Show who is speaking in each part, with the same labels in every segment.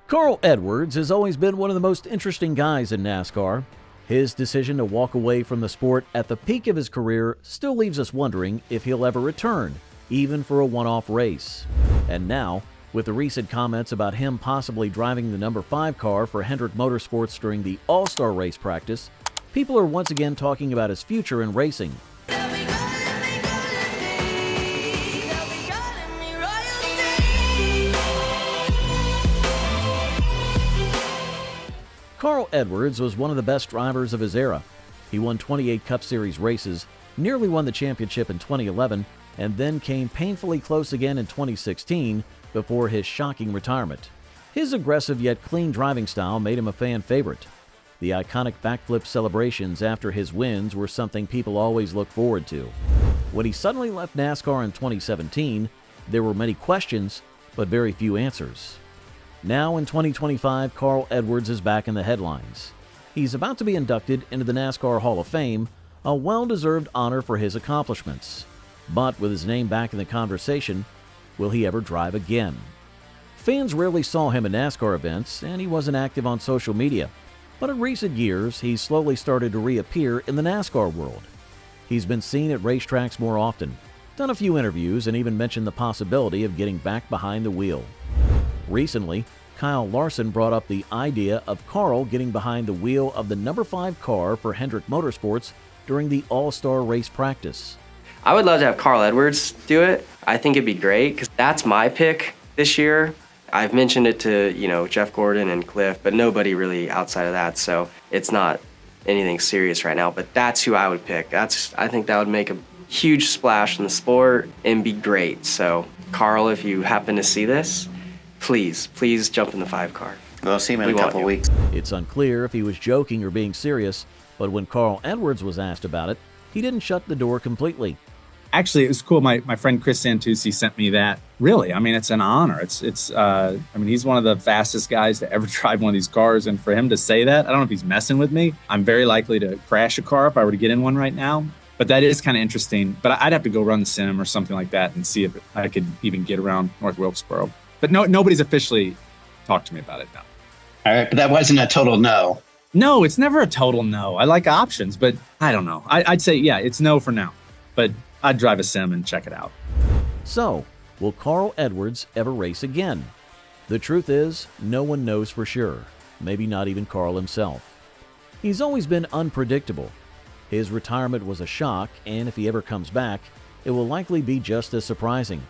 Speaker 1: Carl Edwards has always been one of the most interesting guys in NASCAR. His decision to walk away from the sport at the peak of his career still leaves us wondering if he'll ever return, even for a one-off race. And now, with the recent comments about him possibly driving the number 5 car for Hendrick Motorsports during the All-Star race practice, people are once again talking about his future in racing. Carl Edwards was one of the best drivers of his era. He won 28 Cup Series races, nearly won the championship in 2011, and then came painfully close again in 2016 before his shocking retirement. His aggressive yet clean driving style made him a fan favorite. The iconic backflip celebrations after his wins were something people always looked forward to. When he suddenly left NASCAR in 2017, there were many questions, but very few answers. Now in 2025, Carl Edwards is back in the headlines. He's about to be inducted into the NASCAR Hall of Fame, a well-deserved honor for his accomplishments. But with his name back in the conversation, will he ever drive again? Fans rarely saw him at NASCAR events, and he wasn't active on social media. But in recent years, he's slowly started to reappear in the NASCAR world. He's been seen at racetracks more often, done a few interviews, and even mentioned the possibility of getting back behind the wheel. Recently, Kyle Larson brought up the idea of Carl getting behind the wheel of the number 5 car for Hendrick Motorsports during the All-Star race practice.
Speaker 2: I would love to have Carl Edwards do it. I think it'd be great because that's my pick this year. I've mentioned it to, Jeff Gordon and Cliff, but nobody really outside of that, so it's not anything serious right now, but that's who I would pick. I think that would make a huge splash in the sport and be great. So, Carl, if you happen to see this, please jump in the 5 car.
Speaker 3: We'll see him in a couple weeks.
Speaker 1: It's unclear if he was joking or being serious, but when Carl Edwards was asked about it, he didn't shut the door completely.
Speaker 4: Actually, it was cool. My friend Chris Santucci sent me that. Really, it's an honor. He's one of the fastest guys to ever drive one of these cars, and for him to say that, I don't know if he's messing with me. I'm very likely to crash a car if I were to get in one right now. But that is kind of interesting. But I'd have to go run the sim or something like that and see if I could even get around North Wilkesboro. But nobody's officially talked to me about it now.
Speaker 3: All right, but that wasn't a total no.
Speaker 4: No, it's never a total no. I like options, but I don't know. I'd say, yeah, it's no for now. But I'd drive a sim and check it out.
Speaker 1: So, will Carl Edwards ever race again? The truth is, no one knows for sure. Maybe not even Carl himself. He's always been unpredictable. His retirement was a shock, and if he ever comes back, it will likely be just as surprising.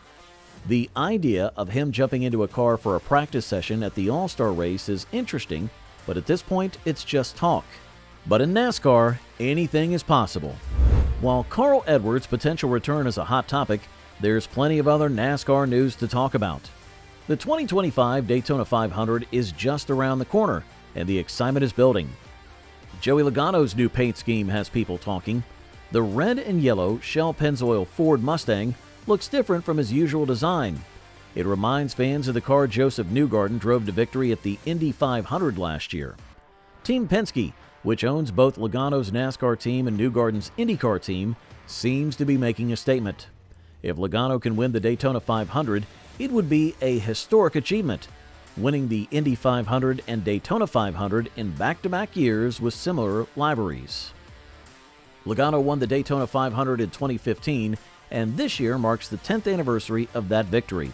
Speaker 1: The idea of him jumping into a car for a practice session at the All-Star race is interesting, but at this point, it's just talk. But in NASCAR, anything is possible. While Carl Edwards' potential return is a hot topic, there's plenty of other NASCAR news to talk about. The 2025 Daytona 500 is just around the corner, and the excitement is building. Joey Logano's new paint scheme has people talking. The red and yellow Shell Pennzoil Ford Mustang looks different from his usual design. It reminds fans of the car Joseph Newgarden drove to victory at the Indy 500 last year. Team Penske, which owns both Logano's NASCAR team and Newgarden's IndyCar team, seems to be making a statement. If Logano can win the Daytona 500, it would be a historic achievement, winning the Indy 500 and Daytona 500 in back-to-back years with similar liveries. Logano won the Daytona 500 in 2015, and this year marks the 10th anniversary of that victory.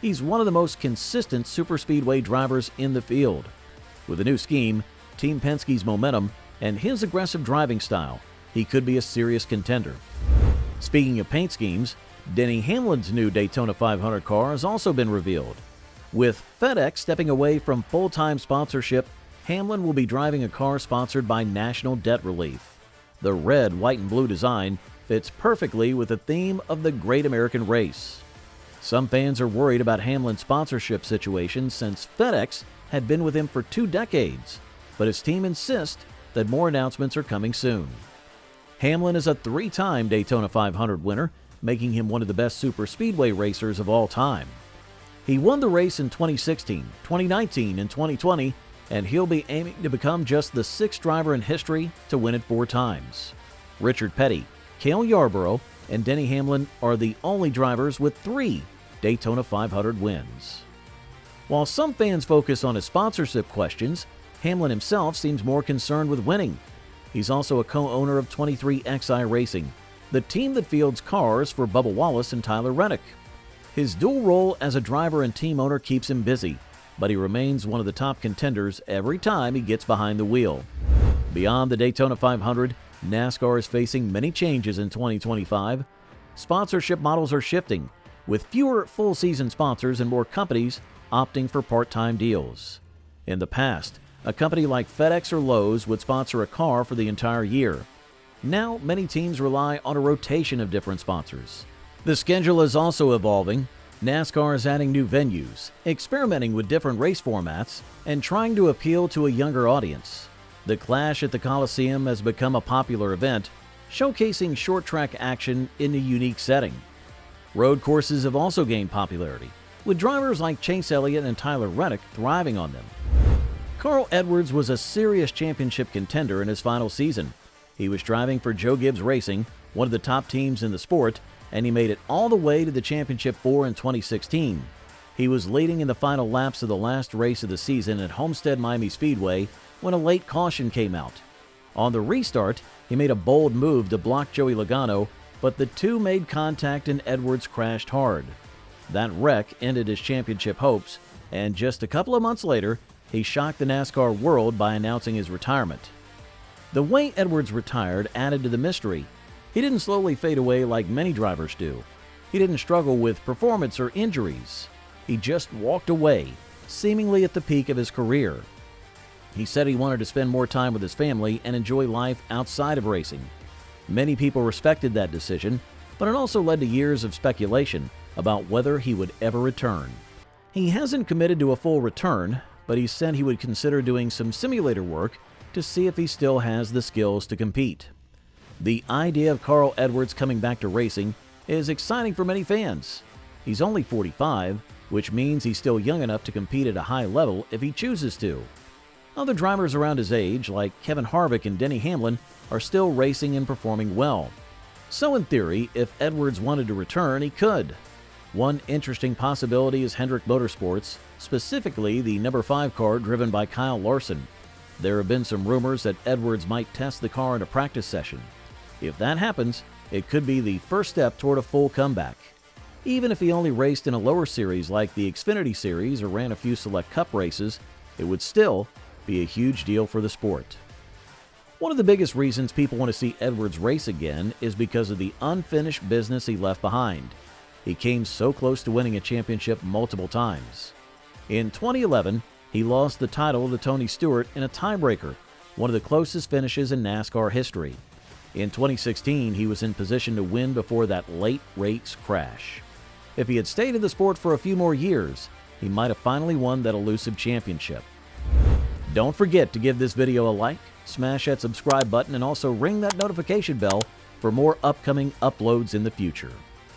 Speaker 1: He's one of the most consistent superspeedway drivers in the field. With the new scheme, Team Penske's momentum, and his aggressive driving style, he could be a serious contender. Speaking of paint schemes, Denny Hamlin's new Daytona 500 car has also been revealed. With FedEx stepping away from full-time sponsorship, Hamlin will be driving a car sponsored by National Debt Relief. The red, white, and blue design fits perfectly with the theme of the Great American Race. Some fans are worried about Hamlin's sponsorship situation since FedEx had been with him for 2 decades, but his team insists that more announcements are coming soon. Hamlin is a 3-time Daytona 500 winner, making him one of the best superspeedway racers of all time. He won the race in 2016, 2019, and 2020, and he'll be aiming to become just the 6th driver in history to win it 4 times. Richard Petty, Cale Yarborough, and Denny Hamlin are the only drivers with 3 Daytona 500 wins. While some fans focus on his sponsorship questions, Hamlin himself seems more concerned with winning. He's also a co-owner of 23XI Racing, the team that fields cars for Bubba Wallace and Tyler Reddick. His dual role as a driver and team owner keeps him busy, but he remains one of the top contenders every time he gets behind the wheel. Beyond the Daytona 500, NASCAR is facing many changes in 2025. Sponsorship models are shifting, with fewer full-season sponsors and more companies opting for part-time deals. In the past, a company like FedEx or Lowe's would sponsor a car for the entire year. Now, many teams rely on a rotation of different sponsors. The schedule is also evolving. NASCAR is adding new venues, experimenting with different race formats, and trying to appeal to a younger audience. The Clash at the Coliseum has become a popular event, showcasing short-track action in a unique setting. Road courses have also gained popularity, with drivers like Chase Elliott and Tyler Reddick thriving on them. Carl Edwards was a serious championship contender in his final season. He was driving for Joe Gibbs Racing, one of the top teams in the sport, and he made it all the way to the Championship 4 in 2016. He was leading in the final laps of the last race of the season at Homestead Miami Speedway when a late caution came out. On the restart, he made a bold move to block Joey Logano, but the two made contact and Edwards crashed hard. That wreck ended his championship hopes, and just a couple of months later, he shocked the NASCAR world by announcing his retirement. The way Edwards retired added to the mystery. He didn't slowly fade away like many drivers do. He didn't struggle with performance or injuries. He just walked away, seemingly at the peak of his career. He said he wanted to spend more time with his family and enjoy life outside of racing. Many people respected that decision, but it also led to years of speculation about whether he would ever return. He hasn't committed to a full return, but he said he would consider doing some simulator work to see if he still has the skills to compete. The idea of Carl Edwards coming back to racing is exciting for many fans. He's only 45, which means he's still young enough to compete at a high level if he chooses to. Other drivers around his age, like Kevin Harvick and Denny Hamlin, are still racing and performing well. So in theory, if Edwards wanted to return, he could. One interesting possibility is Hendrick Motorsports, specifically the number 5 car driven by Kyle Larson. There have been some rumors that Edwards might test the car in a practice session. If that happens, it could be the first step toward a full comeback. Even if he only raced in a lower series like the Xfinity Series or ran a few select cup races, it would still be a huge deal for the sport. One of the biggest reasons people want to see Edwards race again is because of the unfinished business he left behind. He came so close to winning a championship multiple times. In 2011, he lost the title to Tony Stewart in a tiebreaker, one of the closest finishes in NASCAR history. In 2016, he was in position to win before that late race crash. If he had stayed in the sport for a few more years, he might have finally won that elusive championship. Don't forget to give this video a like, smash that subscribe button, and also ring that notification bell for more upcoming uploads in the future.